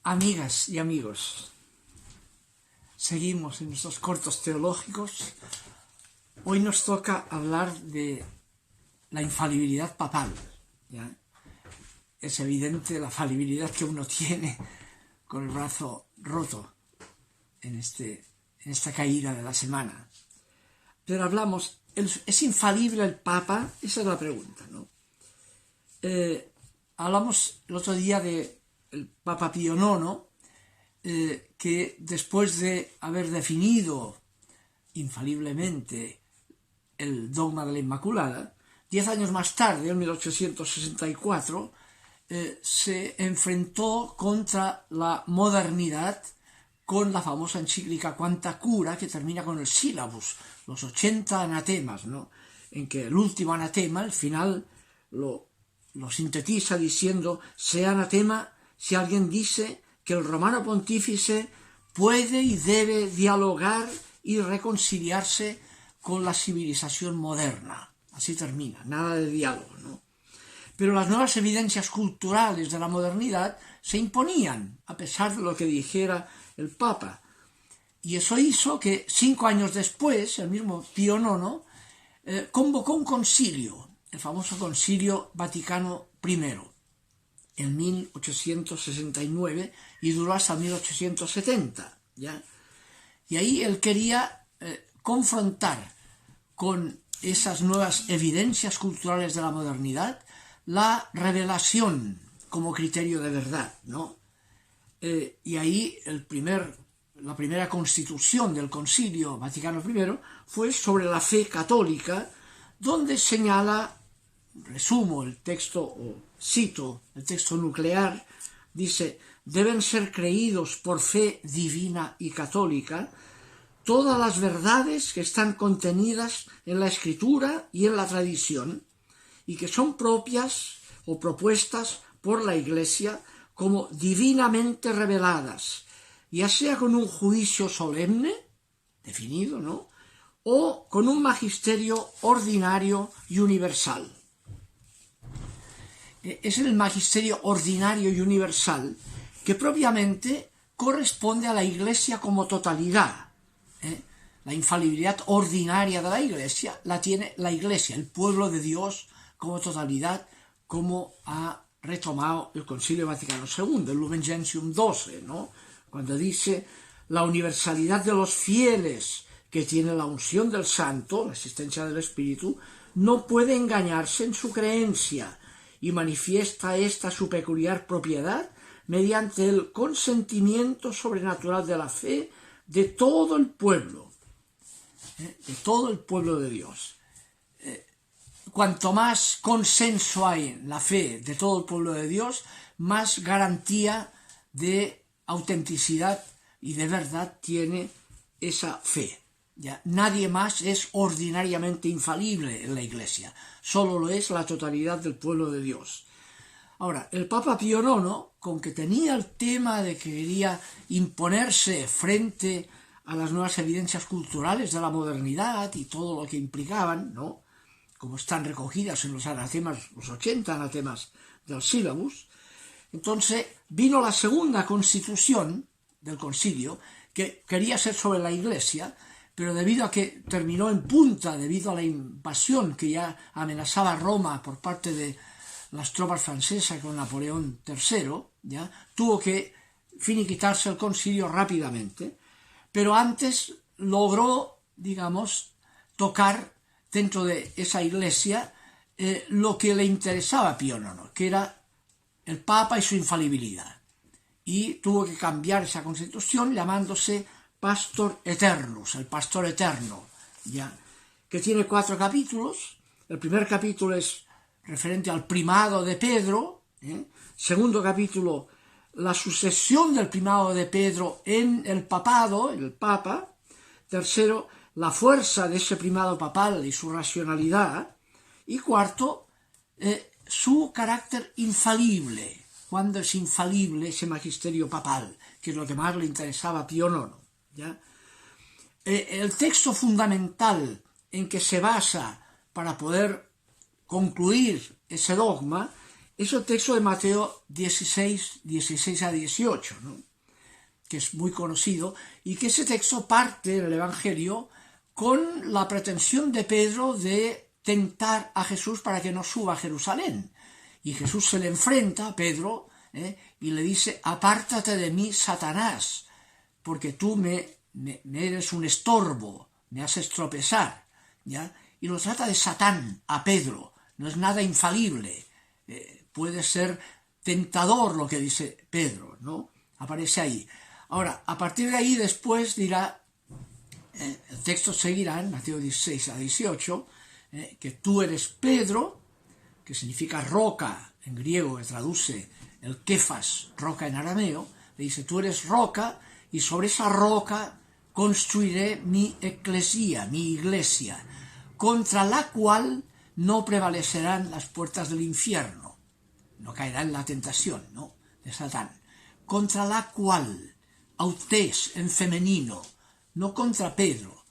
Amigas y amigos, seguimos en nuestros cortos teológicos. Hoy nos toca hablar de la infalibilidad papal, ¿ya? Es evidente la falibilidad que uno tiene con el brazo roto en esta caída de la semana. Pero hablamos, ¿es infalible el Papa? Esa es la pregunta, ¿no? Hablamos el otro día del Papa Pío IX, que después de haber definido infaliblemente el dogma de la Inmaculada, 10 años más tarde, en 1864, se enfrentó contra la modernidad con la famosa encíclica Quanta Cura, que termina con el sílabus, los 80 anatemas, ¿no? En que el último anatema, al final, lo sintetiza diciendo: sea anatema si alguien dice que el romano pontífice puede y debe dialogar y reconciliarse con la civilización moderna. Así termina, nada de diálogo, ¿no? Pero las nuevas evidencias culturales de la modernidad se imponían, a pesar de lo que dijera el Papa. Y eso hizo que 5 años después, el mismo Pío IX convocó un concilio, el famoso Concilio Vaticano I, en 1869, y duró hasta 1870, ¿ya? Y ahí él quería confrontar con esas nuevas evidencias culturales de la modernidad la revelación como criterio de verdad, ¿no? Y ahí la primera constitución del Concilio Vaticano I fue sobre la fe católica, donde señala, resumo el texto, o cito el texto nuclear, dice: deben ser creídos por fe divina y católica todas las verdades que están contenidas en la Escritura y en la tradición, y que son propias o propuestas por la Iglesia como divinamente reveladas, ya sea con un juicio solemne, definido, ¿no?, o con un magisterio ordinario y universal. Es el magisterio ordinario y universal que propiamente corresponde a la Iglesia como totalidad. La infalibilidad ordinaria de la Iglesia la tiene la Iglesia, el pueblo de Dios como totalidad, como ha retomado el Concilio Vaticano II, el Lumen Gentium XII, ¿no?, cuando dice: la universalidad de los fieles que tiene la unción del Santo, la asistencia del Espíritu, no puede engañarse en su creencia, y manifiesta esta su peculiar propiedad mediante el consentimiento sobrenatural de la fe de todo el pueblo, de Dios. Cuanto más consenso hay en la fe de todo el pueblo de Dios, más garantía de autenticidad y de verdad tiene esa fe. ¿Ya? Nadie más es ordinariamente infalible en la Iglesia, solo lo es la totalidad del pueblo de Dios. Ahora, el Papa Pío IX, con que tenía el tema de que quería imponerse frente a las nuevas evidencias culturales de la modernidad y todo lo que implicaban, ¿no?, como están recogidas en los anatemas, los 80 anatemas del sílabus, entonces vino la segunda constitución del concilio, que quería ser sobre la Iglesia, pero debido a que terminó en punta, debido a la invasión que ya amenazaba Roma por parte de las tropas francesas con Napoleón III, ya tuvo que finiquitarse el concilio rápidamente, pero antes logró, digamos, tocar dentro de esa Iglesia lo que le interesaba a Pío IX, que era el Papa y su infalibilidad. Y tuvo que cambiar esa constitución llamándose Pastor Eternus, el pastor eterno, ya, que tiene 4 capítulos. El primer capítulo es referente al primado de Pedro, segundo capítulo, la sucesión del primado de Pedro en el papado, el Papa, tercero, la fuerza de ese primado papal y su racionalidad, y cuarto, su carácter infalible, cuando es infalible ese magisterio papal, que es lo que más le interesaba a Pío IX, ¿ya? El texto fundamental en que se basa para poder concluir ese dogma es el texto de Mateo 16, 16 a 18, ¿no? Que es muy conocido, y que ese texto parte en el Evangelio con la pretensión de Pedro de tentar a Jesús para que no suba a Jerusalén. Y Jesús se le enfrenta a Pedro y le dice: apártate de mí, Satanás, porque tú me eres un estorbo, me haces tropezar, ¿ya? Y lo trata de Satán a Pedro, no es nada infalible, puede ser tentador lo que dice Pedro, ¿no? Aparece ahí. Ahora, a partir de ahí después dirá, el texto seguirá en Mateo 16 a 18, que tú eres Pedro, que significa roca en griego, que traduce el Kefas, roca en arameo, le dice: tú eres roca, y sobre esa roca construiré mi eclesía, mi iglesia, contra la cual no prevalecerán las puertas del infierno, no caerá en la tentación, ¿no?, de Satán. Contra la cual, autés en femenino, no contra Pedro.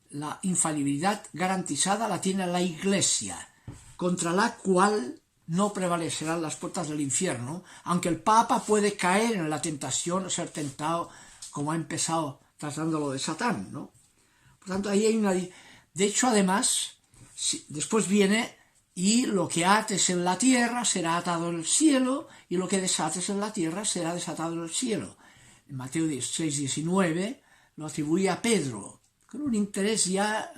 La infalibilidad garantizada la tiene la iglesia, contra la cual no prevalecerán las puertas del infierno, aunque el Papa puede caer en la tentación o ser tentado, como ha empezado tratándolo de Satán, ¿no? Por tanto, ahí hay una... De hecho, además, después viene: y lo que ates en la tierra será atado en el cielo, y lo que desates en la tierra será desatado en el cielo. En Mateo 16, 19 lo atribuye a Pedro, con un interés ya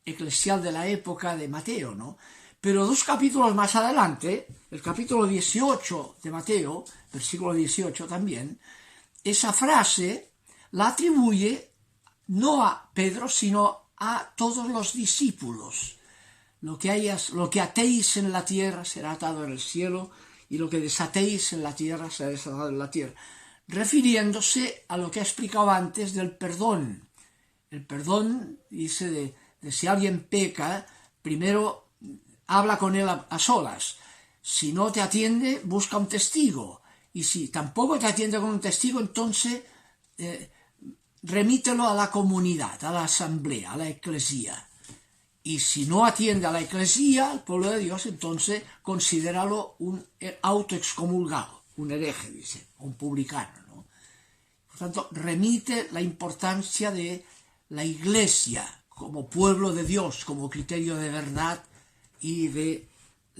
eclesial de la época de Mateo, ¿no? Pero 2 capítulos más adelante, el capítulo 18 de Mateo, versículo 18 también, esa frase la atribuye no a Pedro, sino a todos los discípulos. Lo que atéis en la tierra será atado en el cielo, y lo que desatéis en la tierra será desatado en la tierra, refiriéndose a lo que ha explicado antes del perdón. El perdón, dice, de si alguien peca, primero habla con él a solas. Si no te atiende, busca un testigo. Y si tampoco te atiende con un testigo, entonces remítelo a la comunidad, a la asamblea, a la eclesía. Y si no atiende a la eclesía, al pueblo de Dios, entonces considéralo un autoexcomulgado, un hereje, dice, un publicano, ¿no? Por tanto, remite la importancia de la iglesia como pueblo de Dios, como criterio de verdad y de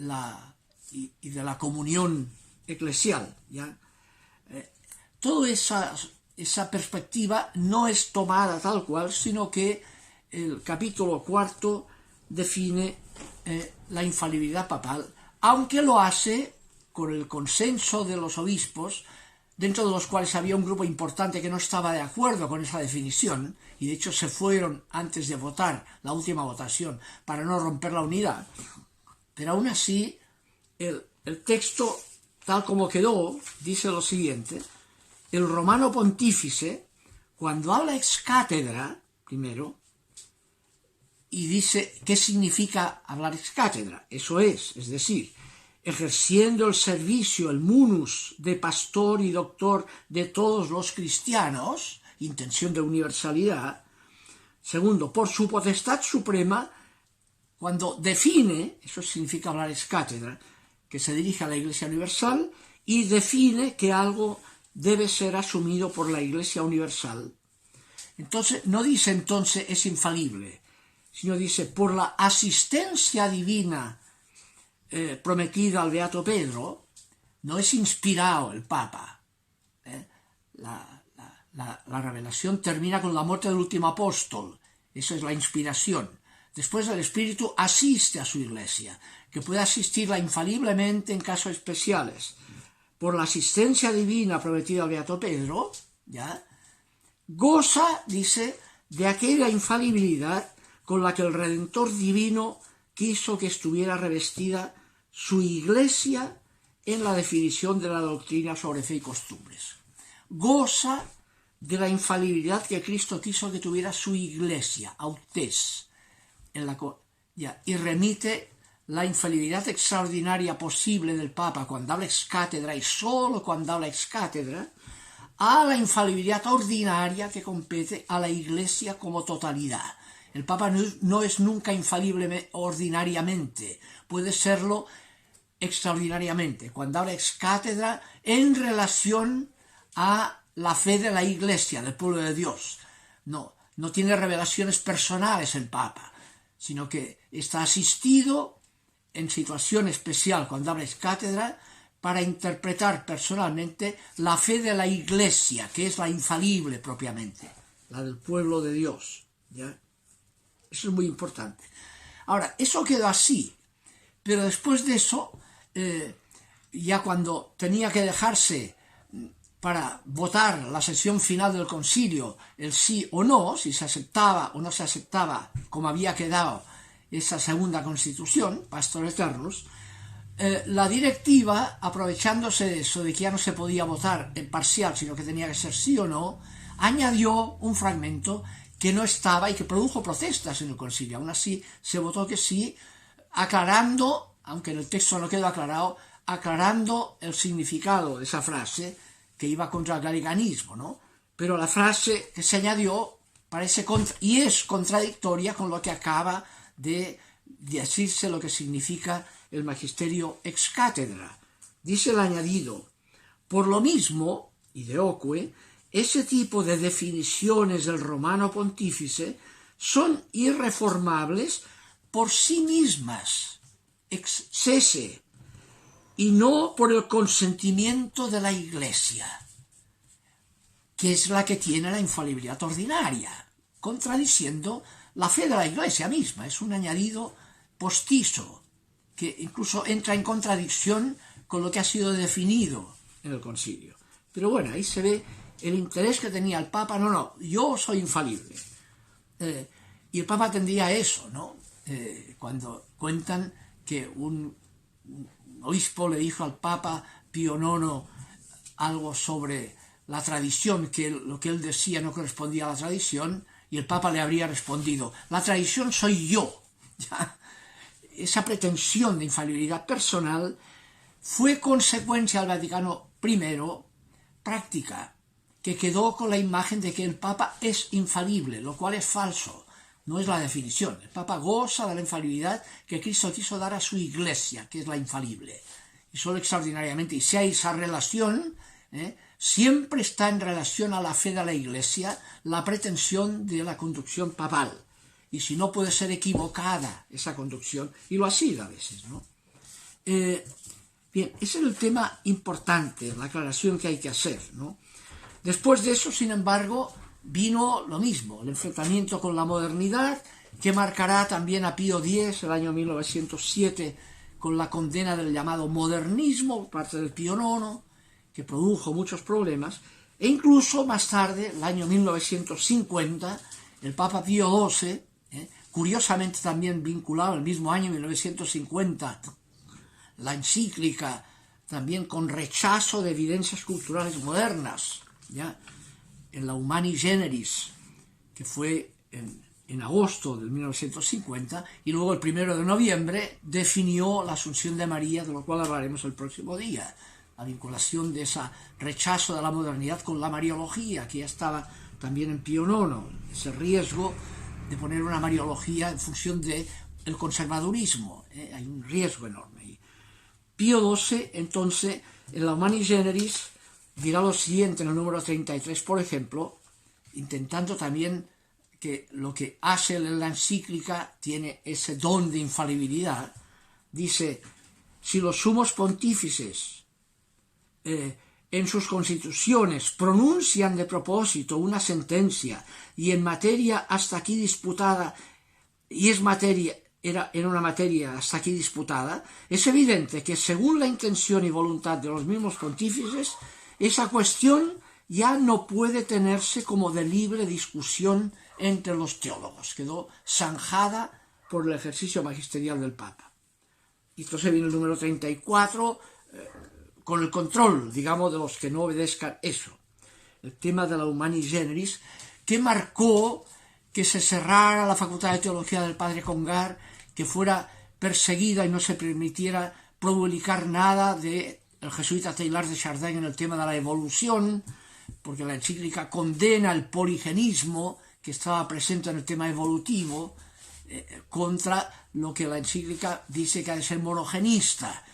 la comunión eclesial, ¿ya? Toda esa perspectiva no es tomada tal cual, sino que el capítulo 4 define la infalibilidad papal, aunque lo hace con el consenso de los obispos, dentro de los cuales había un grupo importante que no estaba de acuerdo con esa definición, y de hecho se fueron antes de votar, la última votación, para no romper la unidad. Pero aún así, el texto, tal como quedó, dice lo siguiente: el romano pontífice, cuando habla ex cátedra, primero, y dice qué significa hablar ex cátedra, eso es decir, ejerciendo el servicio, el munus de pastor y doctor de todos los cristianos, intención de universalidad. Segundo, por su potestad suprema, cuando define, eso significa hablar ex cátedra, que se dirige a la Iglesia Universal y define que algo debe ser asumido por la Iglesia Universal. Entonces, no dice entonces es infalible, sino dice por la asistencia divina prometida al Beato Pedro, no es inspirado el Papa. La revelación termina con la muerte del último apóstol, eso es la inspiración. Después el Espíritu asiste a su Iglesia, que puede asistirla infaliblemente en casos especiales. Por la asistencia divina prometida al Beato Pedro, ¿ya?, goza, dice, de aquella infalibilidad con la que el Redentor divino quiso que estuviera revestida su Iglesia en la definición de la doctrina sobre fe y costumbres. Goza de la infalibilidad que Cristo quiso que tuviera su Iglesia, autés, y remite la infalibilidad extraordinaria posible del Papa cuando habla ex cátedra, y solo cuando habla ex cátedra, a la infalibilidad ordinaria que compete a la Iglesia como totalidad. El Papa no es nunca infalible ordinariamente, puede serlo extraordinariamente cuando habla ex cátedra en relación a la fe de la Iglesia, del pueblo de Dios. No tiene revelaciones personales el Papa, sino que está asistido en situación especial cuando habla ex cátedra para interpretar personalmente la fe de la Iglesia, que es la infalible propiamente, la del pueblo de Dios. ¿Ya? Eso es muy importante. Ahora, eso quedó así, pero después de eso, ya cuando tenía que dejarse para votar la sesión final del concilio el sí o no, si se aceptaba o no se aceptaba como había quedado esa segunda constitución, Pastor Eternus, la directiva, aprovechándose de eso, de que ya no se podía votar en parcial, sino que tenía que ser sí o no, añadió un fragmento que no estaba y que produjo protestas en el concilio. Aún así se votó que sí, aclarando, aunque en el texto no quedó aclarado, aclarando el significado de esa frase que iba contra el gallicanismo, ¿no? Pero la frase que se añadió parece y es contradictoria con lo que acaba de decirse, lo que significa el magisterio ex cátedra. Dice el añadido: por lo mismo, ideoque, ese tipo de definiciones del romano pontífice son irreformables por sí mismas, ex sese, y no por el consentimiento de la Iglesia, que es la que tiene la infalibilidad ordinaria, contradiciendo la fe de la Iglesia misma. Es un añadido postizo, que incluso entra en contradicción con lo que ha sido definido en el concilio. Pero bueno, ahí se ve el interés que tenía el Papa. No, yo soy infalible. Y el Papa tendría eso, ¿no? Cuando cuentan que un obispo le dijo al Papa Pío IX algo sobre la tradición, que lo que él decía no correspondía a la tradición, y el Papa le habría respondido: la tradición soy yo. ¿Ya? Esa pretensión de infalibilidad personal fue consecuencia al Vaticano I práctica, que quedó con la imagen de que el Papa es infalible, lo cual es falso, no es la definición. El Papa goza de la infalibilidad que Cristo quiso dar a su Iglesia, que es la infalible, y solo extraordinariamente. Y si hay esa relación, siempre está en relación a la fe de la Iglesia la pretensión de la conducción papal. Y si no, puede ser equivocada esa conducción, y lo ha sido a veces, ¿no? Bien, ese es el tema importante, la aclaración que hay que hacer, ¿no? Después de eso, sin embargo, vino lo mismo, el enfrentamiento con la modernidad, que marcará también a Pío X, el año 1907, con la condena del llamado modernismo por parte del Pío IX, que produjo muchos problemas, e incluso más tarde, el año 1950, el Papa Pío XII, curiosamente también vinculado al mismo año 1950, la encíclica también con rechazo de evidencias culturales modernas, ¿ya? En la Humani Generis, que fue en agosto de 1950, y luego el 1 de noviembre definió la Asunción de María, de lo cual hablaremos el próximo día, la vinculación de ese rechazo de la modernidad con la mariología, que ya estaba también en Pío IX, ese riesgo de poner una mariología en función del conservadurismo, hay un riesgo enorme ahí. Pío XII, entonces, en la Humani Generis, dirá lo siguiente en el número 33, por ejemplo, intentando también que lo que hace la encíclica tiene ese don de infalibilidad. Dice: si los sumos pontífices en sus constituciones pronuncian de propósito una sentencia y en materia hasta aquí disputada, y era una materia hasta aquí disputada, es evidente que según la intención y voluntad de los mismos pontífices, esa cuestión ya no puede tenerse como de libre discusión entre los teólogos. Quedó zanjada por el ejercicio magisterial del Papa. Y entonces viene el número 34, con el control, digamos, de los que no obedezcan eso. El tema de la Humani Generis, que marcó que se cerrara la Facultad de Teología del Padre Congar, que fuera perseguida y no se permitiera publicar nada de el jesuita Teilhard de Chardin en el tema de la evolución, porque la encíclica condena el poligenismo que estaba presente en el tema evolutivo, contra lo que la encíclica dice que ha de ser monogenista,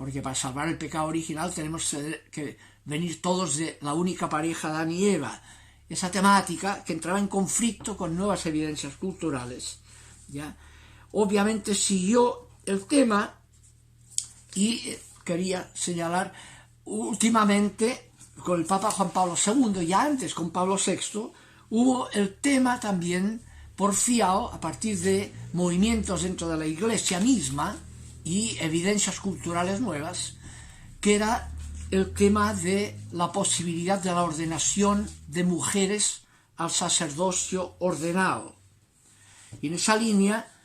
porque para salvar el pecado original tenemos que venir todos de la única pareja Adán y Eva. Esa temática que entraba en conflicto con nuevas evidencias culturales, ¿ya? Obviamente siguió el tema y quería señalar últimamente con el Papa Juan Pablo II, ya antes con Pablo VI, hubo el tema también porfiado a partir de movimientos dentro de la Iglesia misma y evidencias culturales nuevas, que era el tema de la posibilidad de la ordenación de mujeres al sacerdocio ordenado. Y en esa línea,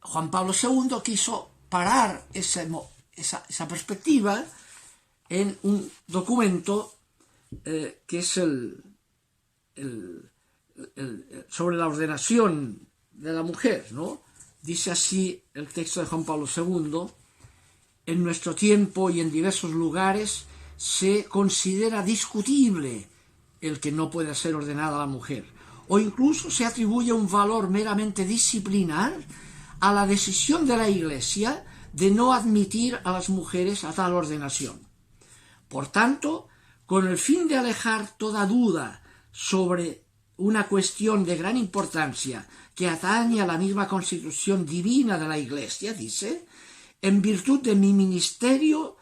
Juan Pablo II quiso parar esa perspectiva en un documento que es sobre la ordenación de la mujer, ¿no? Dice así el texto de Juan Pablo II: en nuestro tiempo y en diversos lugares se considera discutible el que no pueda ser ordenada la mujer, o incluso se atribuye un valor meramente disciplinar a la decisión de la Iglesia de no admitir a las mujeres a tal ordenación. Por tanto, con el fin de alejar toda duda sobre una cuestión de gran importancia que atañe a la misma constitución divina de la Iglesia, dice, en virtud de mi ministerio,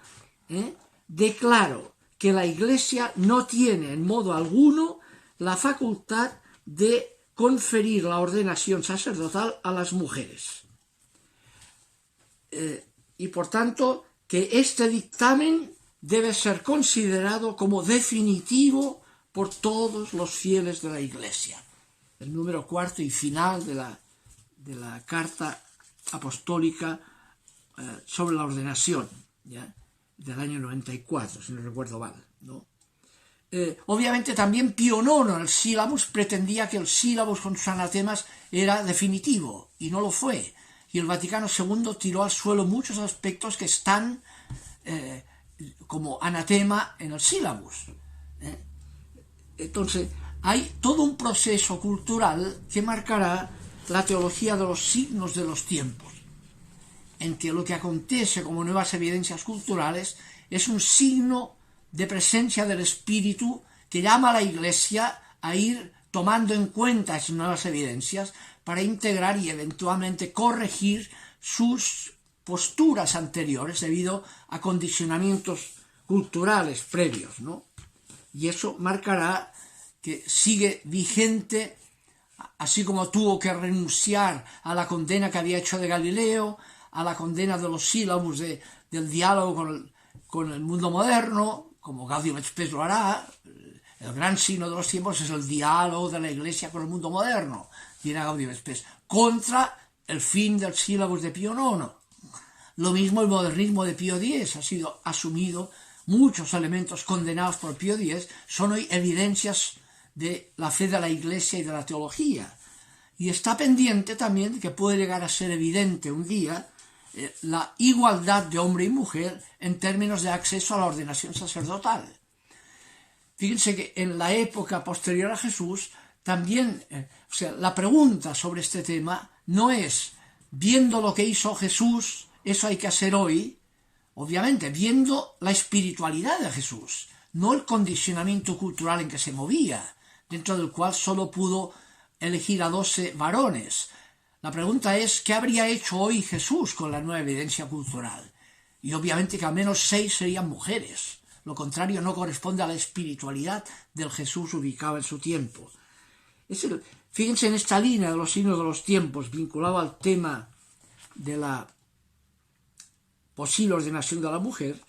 declaro que la Iglesia no tiene en modo alguno la facultad de conferir la ordenación sacerdotal a las mujeres. Y por tanto, que este dictamen debe ser considerado como definitivo por todos los fieles de la Iglesia. El número 4 y final de la Carta Apostólica sobre la ordenación, ¿ya? Del año 94, si no recuerdo mal, ¿no? Obviamente también Pío IX, el sílabus, pretendía que el sílabus con sus anatemas era definitivo, y no lo fue. Y el Vaticano II tiró al suelo muchos aspectos que están como anatema en el sílabus. Entonces, hay todo un proceso cultural que marcará la teología de los signos de los tiempos, en que lo que acontece como nuevas evidencias culturales es un signo de presencia del Espíritu que llama a la Iglesia a ir tomando en cuenta esas nuevas evidencias para integrar y eventualmente corregir sus posturas anteriores debido a condicionamientos culturales previos, ¿no? Y eso marcará que sigue vigente, así como tuvo que renunciar a la condena que había hecho de Galileo, a la condena de los sílabus del diálogo con el mundo moderno, como Gaudium et Spes lo hará. El gran signo de los tiempos es el diálogo de la Iglesia con el mundo moderno, dirá Gaudium et Spes, contra el fin del sílabus de Pío IX. Lo mismo el modernismo de Pío X ha sido asumido. Muchos elementos condenados por Pío X son hoy evidencias de la fe de la Iglesia y de la teología. Y está pendiente también que puede llegar a ser evidente un día la igualdad de hombre y mujer en términos de acceso a la ordenación sacerdotal. Fíjense que en la época posterior a Jesús también, la pregunta sobre este tema no es, viendo lo que hizo Jesús, eso hay que hacer hoy. Obviamente, viendo la espiritualidad de Jesús, no el condicionamiento cultural en que se movía, dentro del cual solo pudo elegir a 12 varones. La pregunta es, ¿qué habría hecho hoy Jesús con la nueva evidencia cultural? Y obviamente que al menos 6 serían mujeres. Lo contrario no corresponde a la espiritualidad del Jesús ubicado en su tiempo. Fíjense en esta línea de los signos de los tiempos, vinculado al tema de la posible ordenación de la mujer.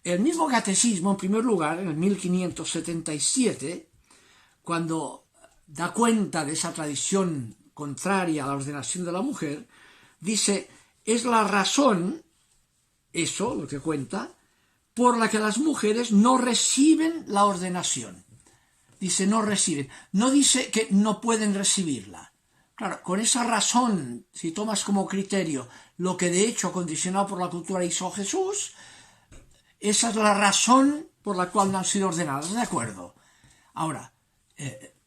El mismo catecismo, en primer lugar, en el 1577, cuando da cuenta de esa tradición contraria a la ordenación de la mujer, dice, es la razón, eso, lo que cuenta, por la que las mujeres no reciben la ordenación. Dice, no reciben. No dice que no pueden recibirla. Claro, con esa razón, si tomas como criterio lo que de hecho, condicionado por la cultura, hizo Jesús, esa es la razón por la cual no han sido ordenadas, ¿de acuerdo? Ahora,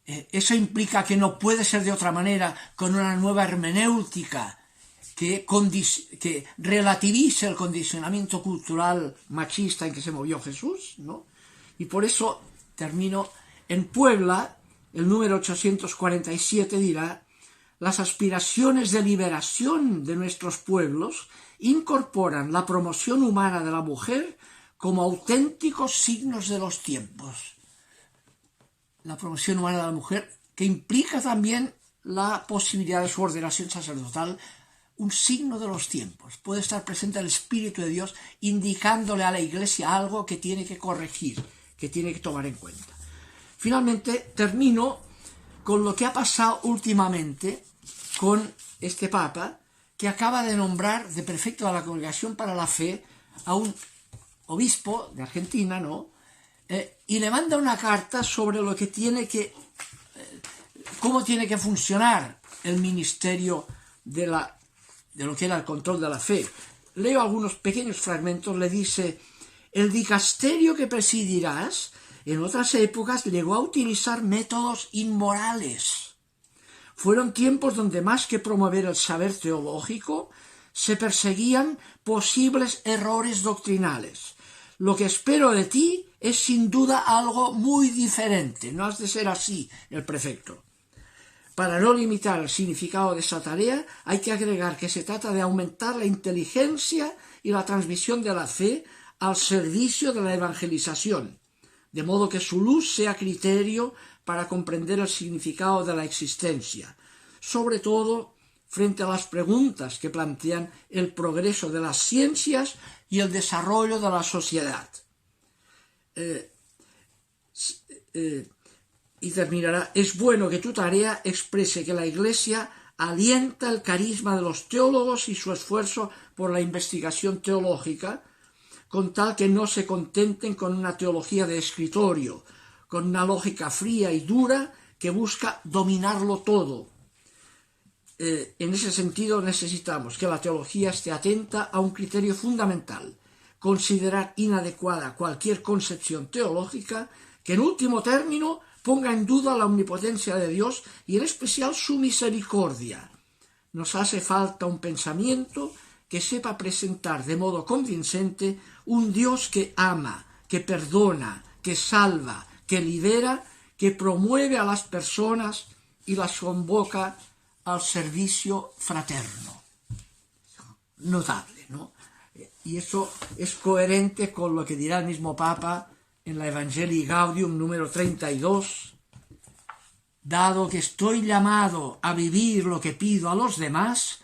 eso implica que no puede ser de otra manera con una nueva hermenéutica que relativice el condicionamiento cultural machista en que se movió Jesús, ¿no? Y por eso termino en Puebla, el número 847 dirá: las aspiraciones de liberación de nuestros pueblos incorporan la promoción humana de la mujer como auténticos signos de los tiempos. La promoción humana de la mujer, que implica también la posibilidad de su ordenación sacerdotal, un signo de los tiempos. Puede estar presente el Espíritu de Dios indicándole a la Iglesia algo que tiene que corregir, que tiene que tomar en cuenta. Finalmente, termino con lo que ha pasado últimamente con este Papa, que acaba de nombrar de prefecto de la Congregación para la Fe a un obispo de Argentina, ¿no? Y le manda una carta sobre lo que tiene que, cómo tiene que funcionar el ministerio de lo que era el control de la fe. Leo algunos pequeños fragmentos. Le dice: el dicasterio que presidirás en otras épocas llegó a utilizar métodos inmorales. Fueron tiempos donde, más que promover el saber teológico, se perseguían posibles errores doctrinales. Lo que espero de ti es sin duda algo muy diferente. No has de ser así, el prefecto. Para no limitar el significado de esa tarea, hay que agregar que se trata de aumentar la inteligencia y la transmisión de la fe al servicio de la evangelización, de modo que su luz sea criterio para comprender el significado de la existencia, sobre todo frente a las preguntas que plantean el progreso de las ciencias y el desarrollo de la sociedad. Y terminará: es bueno que tu tarea exprese que la Iglesia alienta el carisma de los teólogos y su esfuerzo por la investigación teológica, con tal que no se contenten con una teología de escritorio, con una lógica fría y dura que busca dominarlo todo. En ese sentido necesitamos que la teología esté atenta a un criterio fundamental: considerar inadecuada cualquier concepción teológica que en último término ponga en duda la omnipotencia de Dios y en especial su misericordia. Nos hace falta un pensamiento que sepa presentar de modo convincente un Dios que ama, que perdona, que salva, que libera, que promueve a las personas y las convoca al servicio fraterno. Notable, ¿no? Y eso es coherente con lo que dirá el mismo Papa en la Evangelii Gaudium número 32. Dado que estoy llamado a vivir lo que pido a los demás,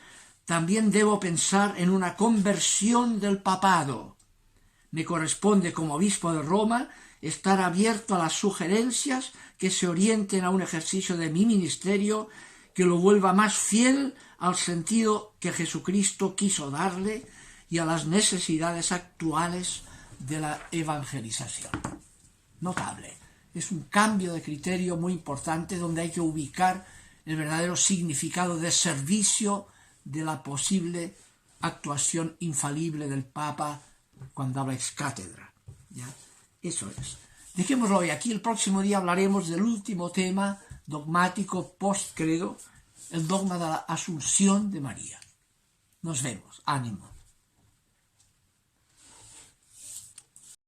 también debo pensar en una conversión del papado. Me corresponde como obispo de Roma estar abierto a las sugerencias que se orienten a un ejercicio de mi ministerio que lo vuelva más fiel al sentido que Jesucristo quiso darle y a las necesidades actuales de la evangelización. Notable. Es un cambio de criterio muy importante donde hay que ubicar el verdadero significado de servicio de la posible actuación infalible del Papa cuando habla ex cátedra. ¿Ya? Eso es. Dejémoslo hoy aquí. El próximo día hablaremos del último tema dogmático post-credo, el dogma de la Asunción de María. Nos vemos. Ánimo.